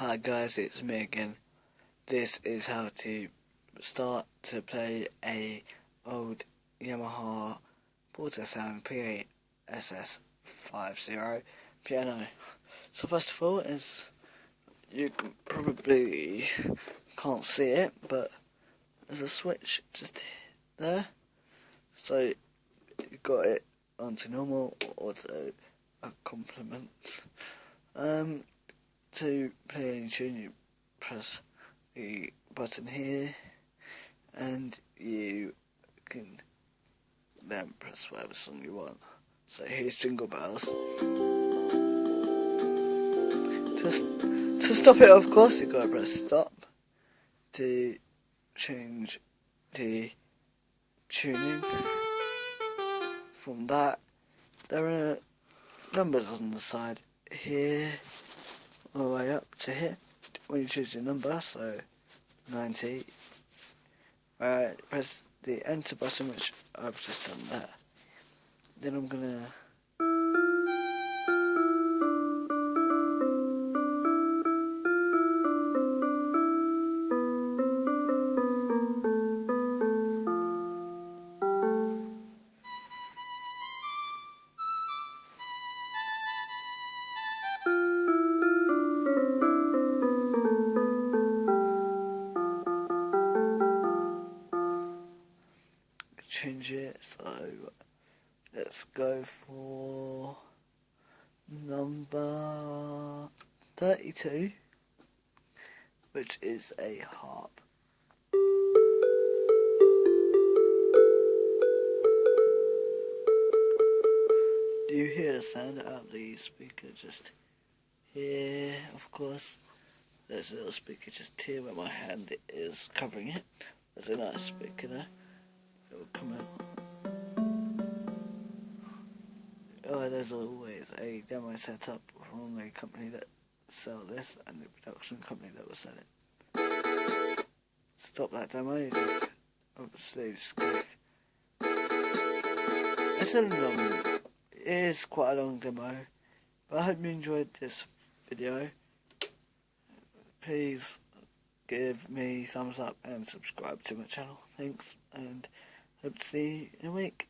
Hi guys, it's me again. This is how to start to play a old Yamaha Porta sound P8 SS50 piano. So first of all, is you probably can't see it, but there's a switch just there. So you got it onto normal or to a complement. To play any tune, you press the button here, and you can then press whatever song you want. So here's Jingle Bells. To stop it, of course, you gotta press stop. To change the tuning from that, there are numbers on the side here, all the way up to here. When you choose your number, so 90, press the enter button, which I've just done there. Then I'm gonna change it. So let's go for number 32, which is a harp. Do you hear the sound out of the speaker just here? Of course, there's a little speaker just here where my hand is covering it. There's a nice speaker there. It will come out. Oh, there's always a demo set up from the company that sell this and the production company that will sell it. Stop that demo, you just obviously just click. It is quite a long demo, but I hope you enjoyed this video. Please give me thumbs up and subscribe to my channel. Thanks, and hope to see you in a week.